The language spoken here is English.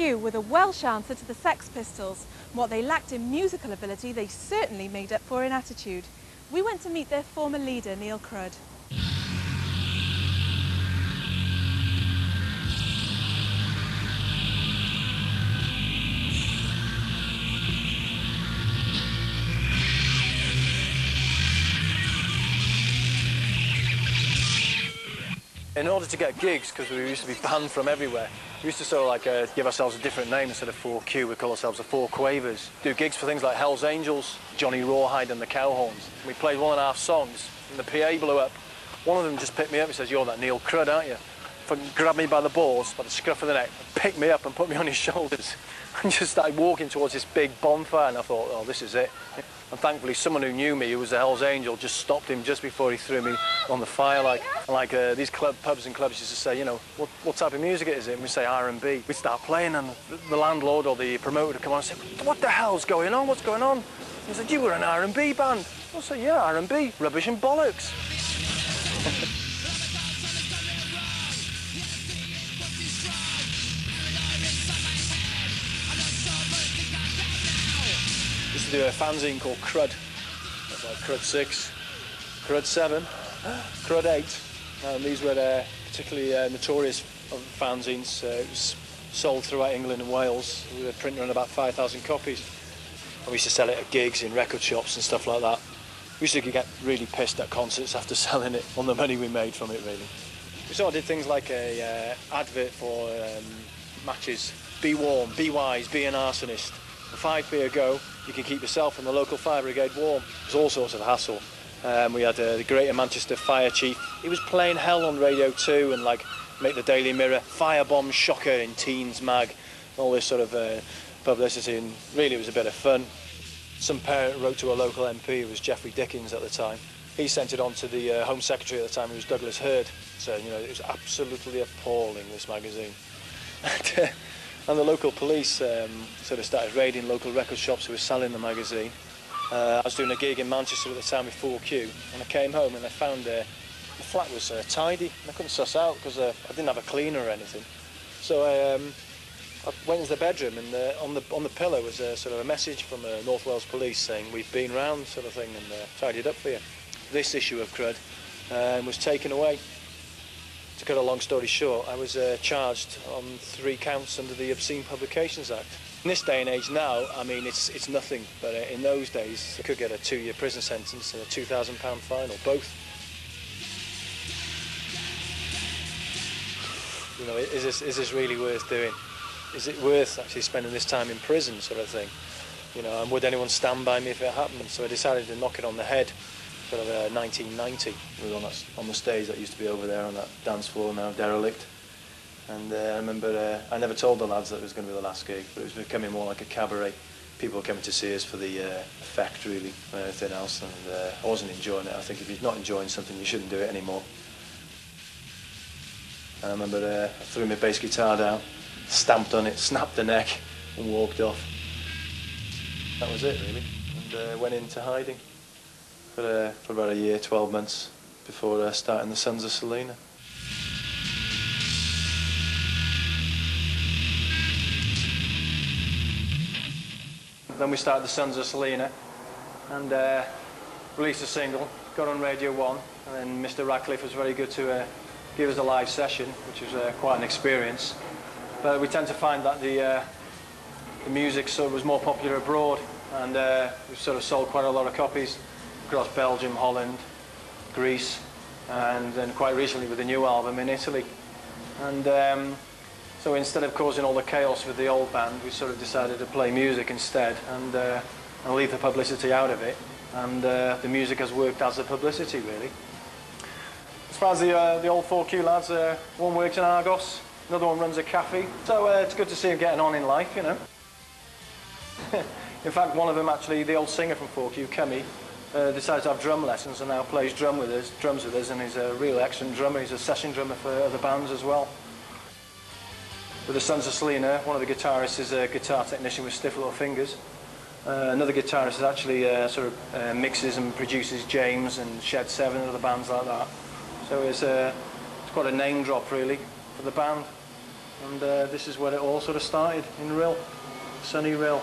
4Q were the Welsh answer to the Sex Pistols. What they lacked in musical ability, they certainly made up for in attitude. We went to meet their former leader, Neil Crud. In order to get gigs, because we used to be banned from everywhere, we used to sort of like give ourselves a different name. Instead of 4Q, we call ourselves the Four Quavers. Do gigs for things like Hell's Angels, Johnny Rawhide and the Cowhorns. We played 1.5 songs and the PA blew up. One of them just picked me up and says, "You're that Neil Crud, aren't you?" Fucking grabbed me by the balls, by the scruff of the neck, picked me up and put me on his shoulders and just started walking towards this big bonfire, and I thought, oh, this is it. And thankfully someone who knew me, who was a Hell's Angel, just stopped him just before he threw me on the fire. These pubs and clubs used to say, you know, what type of music is it? And we say R&B. We'd start playing and the landlord or the promoter would come on and say, "What the hell's going on? What's going on?" He said, "You were an R&B band." I said, "Yeah, R&B, rubbish and bollocks." Used to do a fanzine called Crud. That's like Crud 6, Crud 7, Crud 8. And these were particularly notorious fanzines. It was sold throughout England and Wales. We were printing around about 5,000 copies. And we used to sell it at gigs in record shops and stuff like that. We used to get really pissed at concerts after selling it on the money we made from it, really. We sort of did things like a advert for matches. Be warm, be wise, be an arsonist. For 5p a go, you can keep yourself and the local fire brigade warm. It was all sorts of hassle. We had the Greater Manchester Fire Chief. He was playing hell on Radio 2 and like make the Daily Mirror firebomb shocker in Teens Mag, all this sort of publicity, and really it was a bit of fun. Some parent wrote to a local MP, who was Geoffrey Dickens at the time. He sent it on to the Home Secretary at the time, who was Douglas Hurd, saying, you know, it was absolutely appalling, this magazine. And the local police sort of started raiding local record shops who were selling the magazine. I was doing a gig in Manchester at the time with 4Q, and I came home and I found the flat was tidy. And I couldn't suss out because I didn't have a cleaner or anything. So I went into the bedroom, and on the pillow was sort of a message from North Wales Police saying, "We've been round," sort of thing, and tidied up for you. This issue of Crud was taken away. To cut a long story short, I was charged on 3 counts under the Obscene Publications Act. In this day and age now, I mean, it's nothing, but in those days, you could get a 2-year prison sentence and a £2,000 fine, or both. You know, is this really worth doing? Is it worth actually spending this time in prison, sort of thing? You know, and would anyone stand by me if it happened? So I decided to knock it on the head. Sort of 1990. We were on the stage that used to be over there on that dance floor, now derelict. And I remember, I never told the lads that it was going to be the last gig, but it was becoming more like a cabaret. People were coming to see us for the effect, really, and anything else, and I wasn't enjoying it. I think if you're not enjoying something, you shouldn't do it anymore. And I remember I threw my bass guitar down, stamped on it, snapped the neck, and walked off. That was it, really, and went into hiding for about a year, 12 months, before starting the Sons of Selena. Then we started the Sons of Selena and released a single, got on Radio 1, and then Mr. Radcliffe was very good to give us a live session, which was quite an experience. But we tend to find that the music sort of was more popular abroad, and we sort of sold quite a lot of copies across Belgium, Holland, Greece, and then quite recently with the new album in Italy. And so instead of causing all the chaos with the old band, we sort of decided to play music instead and leave the publicity out of it. And the music has worked as the publicity, really. As far as the old 4Q lads, one works in Argos, another one runs a cafe. So it's good to see them getting on in life, you know. In fact, one of them actually, the old singer from 4Q, Kemi, decided to have drum lessons and now plays drums with us, and he's a real excellent drummer. He's a session drummer for other bands as well. With the Sons of Selena, one of the guitarists is a guitar technician with stiff little fingers. Another guitarist is actually sort of mixes and produces James and Shed 7 and other bands like that. So it's quite a name drop, really, for the band. and this is where it all sort of started, in Rill, sunny Rill.